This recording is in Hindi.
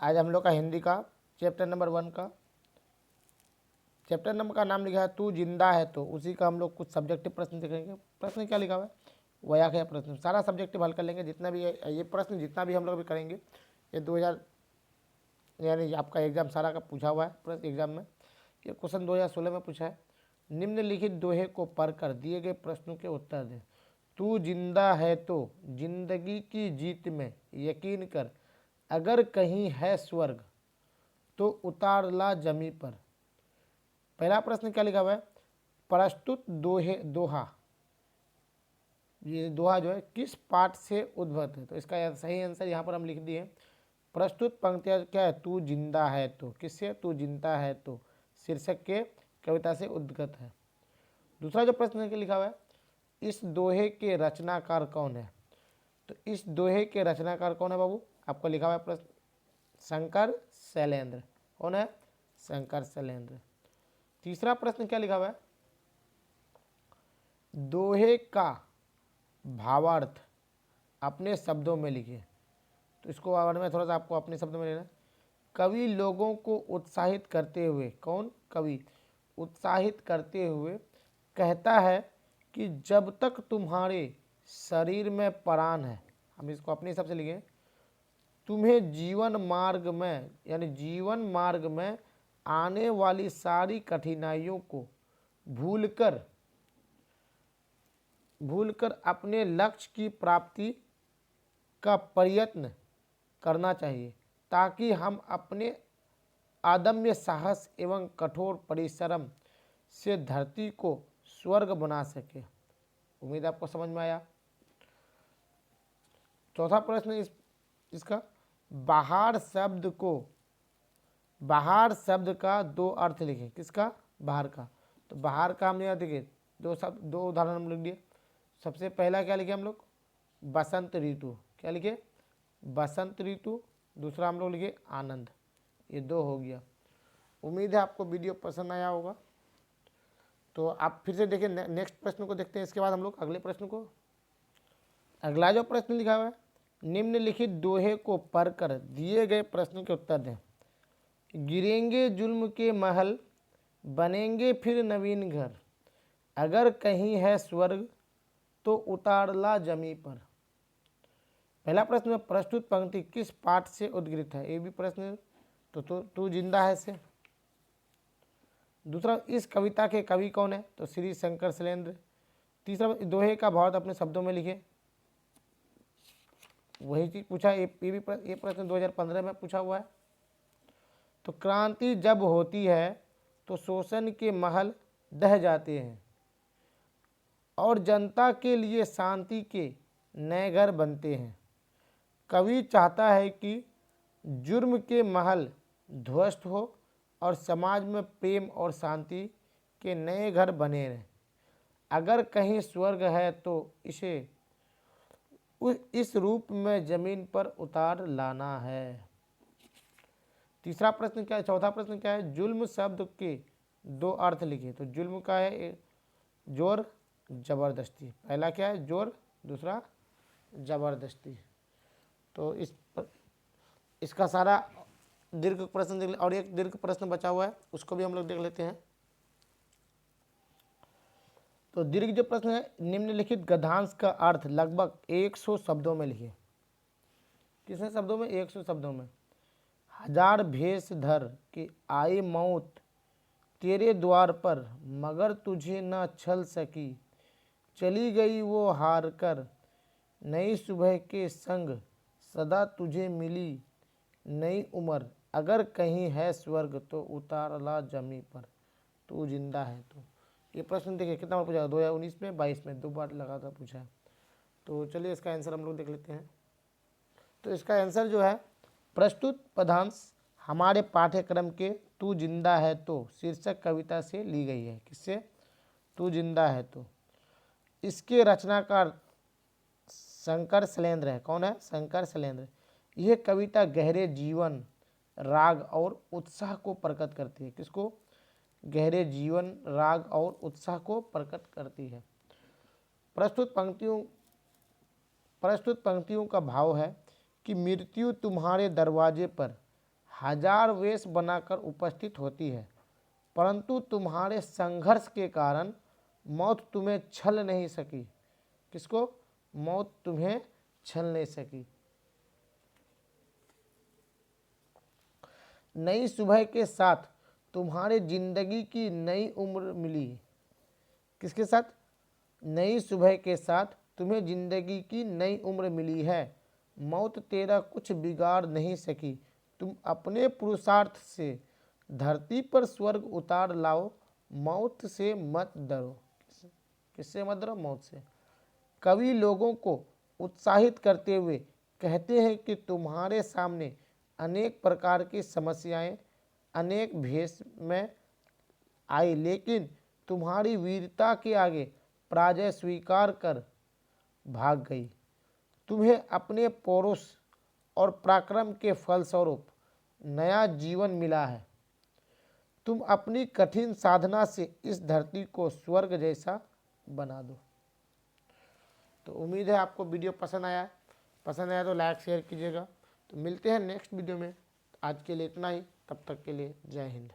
आज हम लोग का हिंदी का चैप्टर नंबर 1 का चैप्टर नंबर का नाम लिखा है तू जिंदा है, तो उसी का हम लोग कुछ सब्जेक्टिव प्रश्न देखेंगे। प्रश्न क्या लिखा हुआ है, व्याख्या प्रश्न, सारा सब्जेक्टिव हल कर लेंगे। जितना भी ये प्रश्न जितना भी हम लोग भी करेंगे, ये 2000 यानी आपका एग्जाम सारा का पूछा हुआ है प्रश्न एग्जाम में। ये क्वेश्चन 2016 में पूछा है। निम्नलिखित दोहे को पढ़कर दिए गए प्रश्नों के उत्तर दें। तू जिंदा है तो जिंदगी की जीत में यकीन कर, अगर कहीं है स्वर्ग तो उतार ला जमी पर। पहला प्रश्न क्या लिखा हुआ है, प्रस्तुत दोहा, ये दोहा जो है किस पाठ से उद्भव है, तो इसका सही आंसर यहाँ पर हम लिख दिए। प्रस्तुत पंक्तियाँ क्या है, तू जिंदा है तो, किससे, तू जिंदा है तो शीर्षक के कविता से उद्गत है। दूसरा जो प्रश्न के लिखा हुआ है, इस दोहे के रचनाकार कौन है, तो इस दोहे के रचनाकार कौन है बाबू, आपको लिखा हुआ है प्रश्न शंकर शैलेंद्र। कौन है, शंकर शैलेंद्र। तीसरा प्रश्न क्या लिखा हुआ है, दोहे का भावार्थ अपने शब्दों में लिखिए, तो इसको बारे में थोड़ा सा आपको अपने शब्दों में लेना। कवि लोगों को उत्साहित करते हुए, कौन, कवि उत्साहित करते हुए कहता है कि जब तक तुम्हारे शरीर में प्राण है, हम इसको अपने हिसाब से लिखें, तुम्हें जीवन मार्ग में यानी जीवन मार्ग में आने वाली सारी कठिनाइयों को भूलकर अपने लक्ष्य की प्राप्ति का प्रयत्न करना चाहिए, ताकि हम अपने अदम्य साहस एवं कठोर परिश्रम से धरती को स्वर्ग बना सके। उम्मीद आपको समझ में आया। चौथा प्रश्न इसका, बाहर शब्द का दो अर्थ लिखें। किसका, बाहर का, तो बाहर का हमने यहाँ देखिए दो उदाहरण हम लिख दिए। सबसे पहला क्या लिखे हम लोग, बसंत ऋतु, क्या लिखे, बसंत ऋतु। दूसरा हम लोग लिखे आनंद, ये दो हो गया। उम्मीद है आपको वीडियो पसंद आया होगा। तो आप फिर से देखिए, नेक्स्ट प्रश्न को देखते हैं, इसके बाद हम लोग अगले प्रश्न को। अगला जो प्रश्न लिखा हुआ है, निम्नलिखित दोहे को पढ़कर दिए गए प्रश्न के उत्तर दें। गिरेंगे जुल्म के महल, बनेंगे फिर नवीन घर, अगर कहीं है स्वर्ग तो उतार ला जमी पर। पहला प्रश्न में प्रस्तुत पंक्ति किस पाठ से उद्गृत है, ये भी प्रश्न, तो तू जिंदा है से। दूसरा, इस कविता के कवि कौन है, तो श्री शंकर शैलेंद्र। तीसरा, दोहे का भावार्थ अपने शब्दों में लिखे, वही चीज पूछा, ये प्रश्न 2015 में पूछा हुआ है। तो क्रांति जब होती है तो शोषण के महल ढह जाते हैं और जनता के लिए शांति के नए घर बनते हैं। कवि चाहता है कि जुर्म के महल ध्वस्त हो और समाज में प्रेम और शांति के नए घर बने रहें। अगर कहीं स्वर्ग है तो इसे इस रूप में जमीन पर उतार लाना है। तीसरा प्रश्न क्या है, चौथा प्रश्न क्या है, जुल्म शब्द के दो अर्थ लिखे। तो जुल्म का है जोर जबरदस्ती, पहला क्या है जोर, दूसरा जबरदस्ती। तो इसका सारा दीर्घ प्रश्न देख, और एक दीर्घ प्रश्न बचा हुआ है, उसको भी हम लोग देख लेते हैं। तो दीर्घ जो प्रश्न है, निम्नलिखित गद्यांश का अर्थ लगभग 100 शब्दों में लिखिए। कितने शब्दों में, 100 शब्दों में। हजार भेष धर के आई मौत तेरे द्वार पर, मगर तुझे न छल सकी, चली गई वो हार कर, नई सुबह के संग सदा तुझे मिली नई उम्र, अगर कहीं है स्वर्ग तो उतार ला जमी पर, तू जिंदा है तो। ये प्रश्न देखिए कितना बार पूछा, 2019 में, 22 में, 2 बार लगातार पूछा है। तो चलिए इसका आंसर हम लोग देख लेते हैं। तो इसका आंसर जो है, प्रस्तुत पदांश हमारे पाठ्यक्रम के तू जिंदा है तो शीर्षक कविता से ली गई है। किससे, तू जिंदा है तो। इसके रचनाकार शंकर शैलेंद्र है। कौन है, शंकर शैलेंद्र। यह कविता गहरे जीवन, राग और उत्साह को प्रकट करती है। किसको, गहरे जीवन, राग और उत्साह को प्रकट करती है। प्रस्तुत पंक्तियों का भाव है कि मृत्यु तुम्हारे दरवाजे पर हजार वेश बनाकर उपस्थित होती है, परंतु तुम्हारे संघर्ष के कारण मौत तुम्हें छल नहीं सकी। किसको? मौत तुम्हें छल नहीं सकी। नई सुबह के साथ तुम्हारे जिंदगी की नई उम्र मिली। किसके साथ? नई सुबह के साथ तुम्हें जिंदगी की नई उम्र मिली है। मौत तेरा कुछ बिगाड़ नहीं सकी। तुम अपने पुरुषार्थ से धरती पर स्वर्ग उतार लाओ। मौत से मत डरो। किससे मत डरो? मौत से। कवि लोगों को उत्साहित करते हुए कहते हैं कि तुम्हारे सामने अनेक प्रकार की समस्याएं अनेक भेष में आई, लेकिन तुम्हारी वीरता के आगे पराजय स्वीकार कर भाग गई। तुम्हें अपने पौरुष और पराक्रम के फलस्वरूप नया जीवन मिला है। तुम अपनी कठिन साधना से इस धरती को स्वर्ग जैसा बना दो। तो उम्मीद है आपको वीडियो पसंद आया। पसंद आया तो लाइक शेयर कीजिएगा। तो मिलते हैं नेक्स्ट वीडियो में। आज के लिए इतना ही। तब तक के लिए जय हिंद।